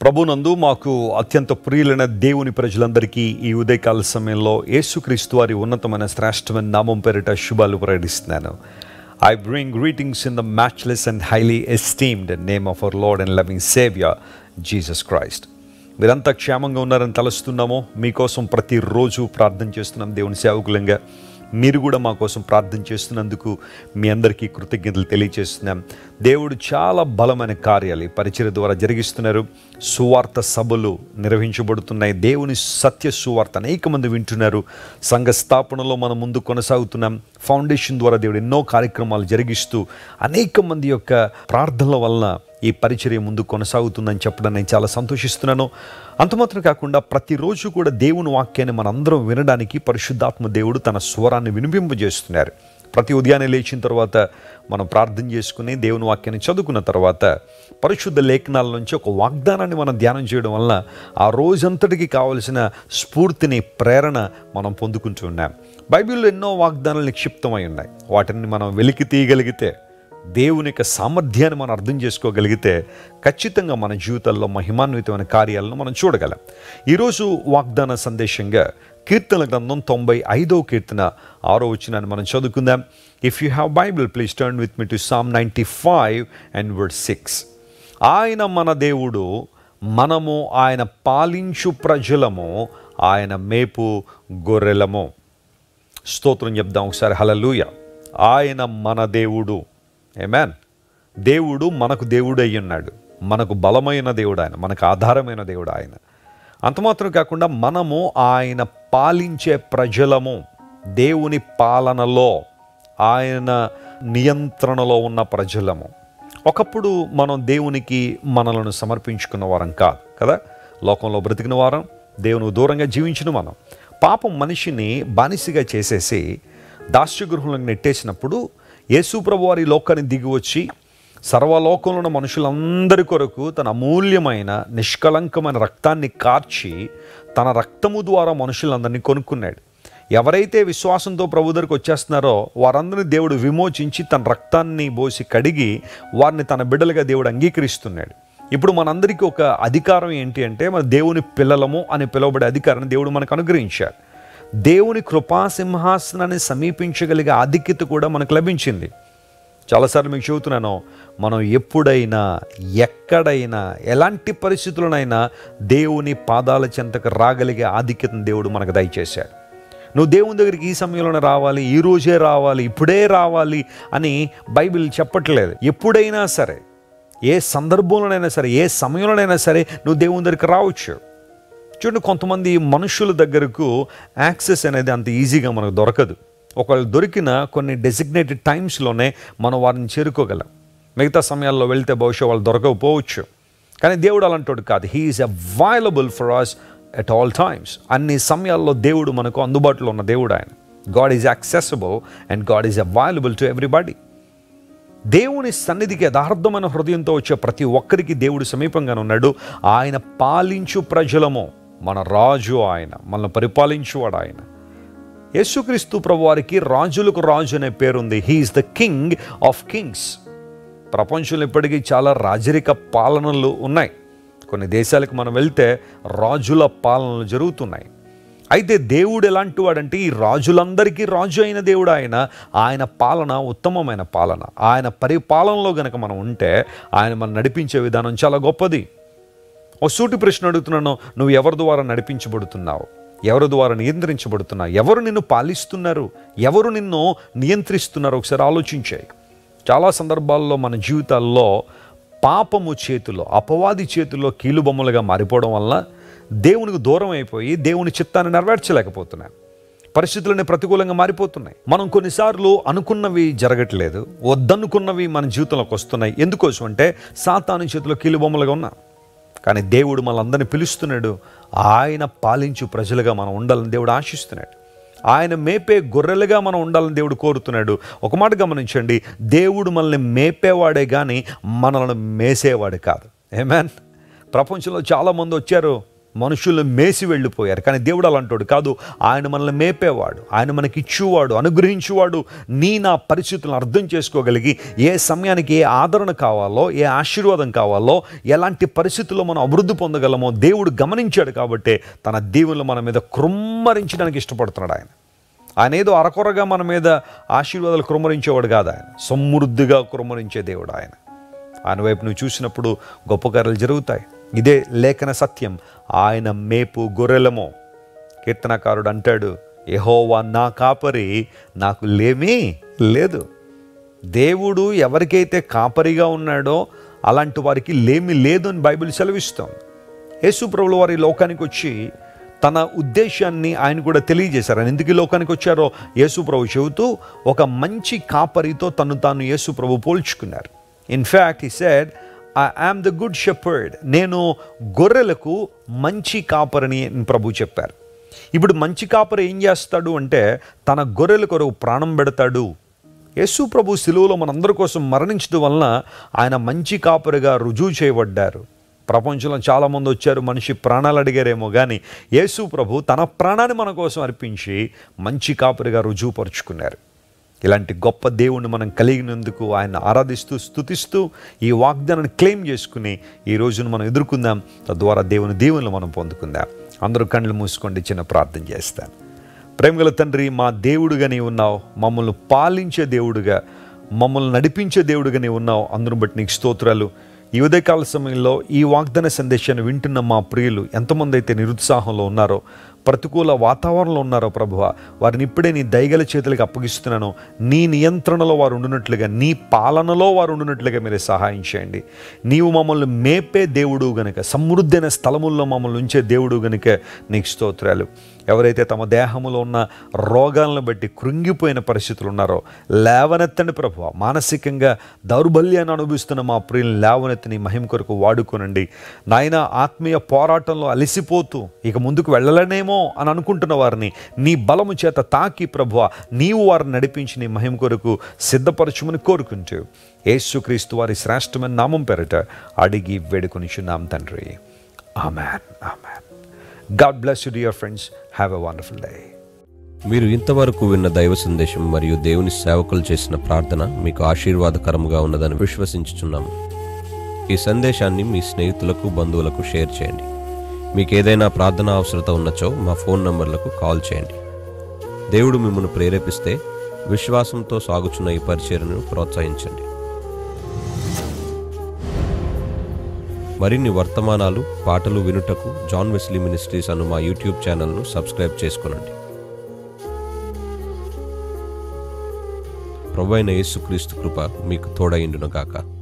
ప్రభునందు మాకు అత్యంత ప్రియులైన దేవుని ప్రజలందరికీ ఈ ఉదయకాల సమయంలో యేసుక్రీస్తు వారి ఉన్నతమైన శ్రేష్టమైన నామం పేరిట శుభాలు ప్రకటిస్తున్నాను. I bring greetings in the matchless and highly esteemed name of our Lord and loving Savior, Jesus Christ. మీరంతా క్షేమంగా ఉన్నారని తలుస్తున్నాము. మీకోసం ప్రతిరోజు ప్రార్థన చేస్తున్నాం దేవుని సేవకులంగా. మీరు కూడా మా కోసం ప్రార్థన చేస్తున్నందుకు మీ అందరికీ కృతజ్ఞతలు తెలియజేస్తున్నాం. దేవుడు చాలా బలమైన కార్యాలు ఈ పరిచర్య ద్వారా జరిగిస్తున్నారు. సువార్త సభలు నిర్వహించబడుతున్నాయి. దేవుని సత్య సువార్త అనేక మంది వింటున్నారు. సంఘ స్థాపనలో మనం ముందు కొనసాగుతున్నాం. ఫౌండేషన్ ద్వారా దేవుడు ఎన్నో కార్యక్రమాలు జరిగిస్తూ అనేక మంది యొక్క ప్రార్థనల వలన ఈ పరిచర్య ముందు కొనసాగుతుందని చెప్పడం నేను చాలా సంతోషిస్తున్నాను. అంతమాత్రం కాకుండా ప్రతిరోజు కూడా దేవుని వాక్యాన్ని మనందరం వినడానికి పరిశుద్ధాత్మ దేవుడు తన స్వరాన్ని వినిపింపజేస్తున్నారు. ప్రతి ఉదయాన్నే లేచిన తర్వాత మనం ప్రార్థన చేసుకుని దేవుని వాక్యాన్ని చదువుకున్న తర్వాత పరిశుద్ధ లేఖనాల నుంచి ఒక వాగ్దానాన్ని మనం ధ్యానం చేయడం వలన ఆ రోజంతటికి కావలసిన స్ఫూర్తిని, ప్రేరణ మనం పొందుకుంటూ ఉన్నాం. బైబిల్లో ఎన్నో వాగ్దానాలు నిక్షిప్తమై ఉన్నాయి. వాటిని మనం వెలికి తీయగలిగితే, దేవుని యొక్క సామర్థ్యాన్ని మనం అర్థం చేసుకోగలిగితే ఖచ్చితంగా మన జీవితాల్లో మహిమాన్వితమైన కార్యాలను మనం చూడగలం. ఈరోజు వాగ్దాన సందేశంగా కీర్తనల గ్రంథం 95వ కీర్తన 6వ వచనాన్ని మనం చదువుకుందాం. If you have Bible please turn with me to Psalm 95 and verse 6. ఆయన మన దేవుడు, మనము ఆయన పాలించు ప్రజలము, ఆయన మేపు గొర్రెలము. స్తోత్రం చెప్దాం ఒకసారి. హల్లెలూయా. ఆయన మన దేవుడు. ఆమేన్. దేవుడు మనకు దేవుడు అయి ఉన్నాడు. మనకు బలమైన దేవుడు ఆయన, మనకు ఆధారమైన దేవుడు ఆయన. అంతమాత్రం కాకుండా మనము ఆయన పాలించే ప్రజలము. దేవుని పాలనలో, ఆయన నియంత్రణలో ఉన్న ప్రజలము. ఒకప్పుడు మనం దేవునికి మనలను సమర్పించుకున్న వారం కాదు కదా. లోకంలో బ్రతికిన వారం, దేవునికి దూరంగా జీవించిన మనం. పాపం మనిషిని బానిసగా చేసేసి దాస్యగృహంలోకి నెట్టేసినప్పుడు యేసు ప్రభువు వారి లోకాన్ని దిగి వచ్చి సర్వలోకంలో ఉన్న మనుషులందరి కొరకు తన అమూల్యమైన నిష్కలంకమైన రక్తాన్ని కార్చి తన రక్తము ద్వారా మనుషులందరినీ కొనుక్కున్నాడు. ఎవరైతే విశ్వాసంతో ప్రభు దగ్గరికి వచ్చేస్తున్నారో వారందరినీ దేవుడు విమోచించి తన రక్తాన్ని పోసి కడిగి వారిని తన బిడ్డలుగా దేవుడు అంగీకరిస్తున్నాడు. ఇప్పుడు మనందరికీ ఒక అధికారం ఏంటి అంటే, మన దేవుని పిల్లలము అని పిలువబడే అధికారాన్ని దేవుడు మనకు అనుగ్రహించాడు. దేవుని కృపా సింహాసనాన్ని సమీపించగలిగే ఆధిక్యత కూడా మనకు లభించింది. చాలాసార్లు మీకు చెబుతున్నాను, మనం ఎప్పుడైనా, ఎక్కడైనా, ఎలాంటి పరిస్థితులనైనా దేవుని పాదాల చెంతకు రాగలిగే ఆధిక్యతను దేవుడు మనకు దయచేశాడు. నువ్వు దేవుని దగ్గరికి ఈ సమయంలోనే రావాలి, ఈ రోజే రావాలి, ఇప్పుడే రావాలి అని బైబిల్ చెప్పట్లేదు. ఎప్పుడైనా సరే, ఏ సందర్భంలోనైనా సరే, ఏ సమయంలోనైనా సరే నువ్వు దేవుని దగ్గరికి రావచ్చు. చూడండి, కొంతమంది మనుషుల దగ్గరకు యాక్సెస్ అనేది అంత ఈజీగా మనకు దొరకదు. ఒకవేళ దొరికిన కొన్ని డెసిగ్నేటెడ్ టైమ్స్లోనే మనం వారిని చేరుకోగలం. మిగతా సమయాల్లో వెళ్తే బహుశా వాళ్ళు దొరకకపోవచ్చు. కానీ దేవుడు అలాంటి కాదు. He is available for us at all times. అన్ని సమయాల్లో దేవుడు మనకు అందుబాటులో ఉన్న దేవుడు ఆయన. God is accessible and God is available to everybody. దేవుని సన్నిధికి యథార్థమైన హృదయంతో వచ్చే ప్రతి ఒక్కరికి దేవుడు సమీపంగానే ఉన్నాడు. ఆయన పాలించు ప్రజలము, మన రాజు ఆయన, మనల్ని పరిపాలించువాడు ఆయన. యేసుక్రీస్తు ప్రభువారికి రాజులకు రాజు అనే పేరుంది. He is the king of Kings. ప్రపంచంలో ఇప్పటికీ చాలా రాజరిక పాలనలు ఉన్నాయి. కొన్ని దేశాలకు మనం వెళ్తే రాజుల పాలనలు జరుగుతున్నాయి. అయితే దేవుడు ఎలాంటి వాడంటే, ఈ రాజులందరికీ రాజు అయిన దేవుడు ఆయన. ఆయన పాలన ఉత్తమమైన పాలన. ఆయన పరిపాలనలో గనక మనం ఉంటే ఆయన మనం నడిపించే విధానం చాలా గొప్పది. ఓ సూటి ప్రశ్న అడుగుతున్నాను, నువ్వు ఎవరి ద్వారా నడిపించబడుతున్నావు? ఎవరి ద్వారా నియంత్రించబడుతున్నావు? ఎవరు నిన్ను పాలిస్తున్నారు? ఎవరు నిన్ను నియంత్రిస్తున్నారు? ఒకసారి ఆలోచించాయి. చాలా సందర్భాల్లో మన జీవితాల్లో పాపము చేతిలో, అపవాది చేతుల్లో కీలుబొమ్మలుగా మారిపోవడం వల్ల దేవునికి దూరం అయిపోయి దేవుని చిత్తాన్ని నెరవేర్చలేకపోతున్నాం. పరిస్థితులన్నీ ప్రతికూలంగా మారిపోతున్నాయి. మనం కొన్నిసార్లు అనుకున్నవి జరగట్లేదు, వద్దనుకున్నవి మన జీవితంలోకి వస్తున్నాయి. ఎందుకోసం అంటే సాతాను చేతిలో కీలుబొమ్మలుగా ఉన్నాం. కానీ దేవుడు మనందరినీ పిలుస్తున్నాడు. ఆయన పాలించు ప్రజలుగా మనం ఉండాలని దేవుడు ఆశిస్తున్నాడు. ఆయన మేపే గొర్రెలుగా మనం ఉండాలని దేవుడు కోరుతున్నాడు. ఒక మాట గమనించండి, దేవుడు మనల్ని మేపేవాడే కానీ మనల్ని మేసేవాడే కాదు. ఆమేన్. ప్రపంచంలో చాలామంది వచ్చారు, మనుషులు మేసి వెళ్ళిపోయారు. కానీ దేవుడు అలాంటోడు కాదు. ఆయన మనల్ని మేపేవాడు, ఆయన మనకి ఇచ్చేవాడు, అనుగ్రహించేవాడు. నా పరిస్థితులను అర్థం చేసుకోగలిగి ఏ సమయానికి ఏ ఆదరణ కావాలో, ఏ ఆశీర్వాదం కావాలో, ఎలాంటి పరిస్థితుల్లో మనం అభివృద్ధి పొందగలమో దేవుడు గమనించాడు. కాబట్టి తన దీవెనలు మన మీద కృమ్మరించడానికి ఇష్టపడుతున్నాడు. ఆయన ఏదో అరకొరగా మన మీద ఆశీర్వాదాలు కృమ్మరించేవాడు కాదు. ఆయన సమృద్ధిగా కృమ్మరించే దేవుడు. ఆయన వైపు నువ్వు చూసినప్పుడు గొప్ప కార్యాలు జరుగుతాయి. ఇదే లేఖన సత్యం. ఆయన మేపు గొర్రెలమో. కీర్తనకారుడు అంటాడు, యెహోవా నా కాపరి, నాకు లేమీ లేదు. దేవుడు ఎవరికైతే కాపరిగా ఉన్నాడో అలాంటి వారికి లేమి లేదు అని బైబిల్ సెలవిస్తాం. యేసు ప్రభువు వారి లోకానికి వచ్చి తన ఉద్దేశాన్ని ఆయన కూడా తెలియజేశారు. ఆయన ఎందుకు లోకానికి వచ్చారో యేసు ప్రభు చెబుతూ ఒక మంచి కాపరితో తాను యేసు ప్రభు పోల్చుకున్నారు. In fact he said, I am the good shepherd. నేను గొర్రెలకు మంచి కాపరిని ప్రభు చెప్పారు. ఇప్పుడు మంచి కాపరి ఏం చేస్తాడు అంటే తన గొర్రెల కొరకు ప్రాణం పెడతాడు. యేసు ప్రభు సిలువలో మనందరి కోసం మరణించడం వలన ఆయన మంచి కాపరిగా రుజువు చేయబడ్డారు. ప్రపంచంలో చాలామంది వచ్చారు, మనిషి ప్రాణాలు అడిగారేమో, కానీ యేసు ప్రభు తన ప్రాణాన్ని మన కోసం అర్పించి మంచి కాపరిగా రుజువుపరుచుకున్నారు. ఇలాంటి గొప్ప దేవుణ్ణి మనం కలిగినందుకు ఆయన ఆరాధిస్తూ స్తుతిస్తూ ఈ వాగ్దానాన్ని క్లెయిమ్ చేసుకుని ఈ రోజును మనం ఎదుర్కొందాం. తద్వారా దేవుని దీవెనలు మనం పొందుకుందాం. అందరూ కళ్ళు మూసుకోండి, చిన్న ప్రార్థన చేస్తాను. ప్రేమగల తండ్రి, మా దేవుడుగా నీవు ఉన్నావు. మమ్మల్ని పాలించే దేవుడుగా, మమ్మల్ని నడిపించే దేవుడుగా నీవు ఉన్నావు. అందరూ బట్టి నీకు స్తోత్రాలు. ఈ ఉదయకాల సమయంలో ఈ వాగ్దాన సందేశాన్ని వింటున్న మా ప్రియులు ఎంతమంది అయితే నిరుత్సాహంలో ఉన్నారో, ప్రతికూల వాతావరణంలో ఉన్నారో ప్రభువా, వారిని ఇప్పుడే నీ దయగల చేతులకు అప్పగిస్తున్నాను. నీ నియంత్రణలో వారు ఉండునట్లుగా, నీ పాలనలో వారు ఉండునట్లుగా మీరే సహాయం చేయండి. నీవు మమ్మల్ని మేపే దేవుడు గనుక, సమృద్ధైన స్థలముల్లో మమ్మల్ని ఉంచే దేవుడు గనుక నీకు స్తోత్రాలు. ఎవరైతే తమ దేహంలో ఉన్న రోగాలను బట్టి కృంగిపోయిన పరిస్థితులు ఉన్నారో లేవనెత్తండి ప్రభువా. మానసికంగా దౌర్బల్యాన్ని అనుభవిస్తున్న మా ప్రియులను లేవనెత్తి నీ మహిమ కొరకు వాడుకోనండి నాయన. ఆత్మీయ పోరాటంలో అలసిపోతూ ఇక ముందుకు వెళ్ళలేనేమో అని అనుకుంటున్న వారిని నీ బలము చేత తాకి ప్రభువా, నీవు వారిని నడిపించి నీ మహిమ కొరకు సిద్ధపరచుమని కోరుకుంటూ యేసుక్రీస్తు వారి శ్రేష్టమైన నామం పేరిట అడిగి వేడుకొనిచున్నాం తండ్రి. ఆమేన్, ఆమేన్. God bless you dear friends. Have a wonderful day. మీరు ఇంతవరకు విన్న దైవ సందేశం మరియు దేవుని సేవకులు చేసిన ప్రార్థన మీకు ఆశీర్వాదకరముగా ఉన్నదని విశ్వసించుచున్నాము. ఈ సందేశాన్ని మీ స్నేహితులకు, బంధువులకు షేర్ చేయండి. మీకు ఏదైనా ప్రార్థన అవసరత ఉన్నచో మా ఫోన్ నంబర్లకు కాల్ చేయండి. దేవుడు మిమ్మల్ని ప్రేరేపిస్తే విశ్వాసంతో సాగుచున్న ఈ పరిచర్యను ప్రోత్సహించండి. మరిన్ని వర్తమానాలు, పాటలు వినుటకు జాన్ వెస్లీ మినిస్ట్రీస్ అను మా యూట్యూబ్ ఛానల్ను సబ్స్క్రైబ్ చేసుకొనండి. ప్రభువైన యేసుక్రీస్తు కృప మీకు తోడైండును గాక.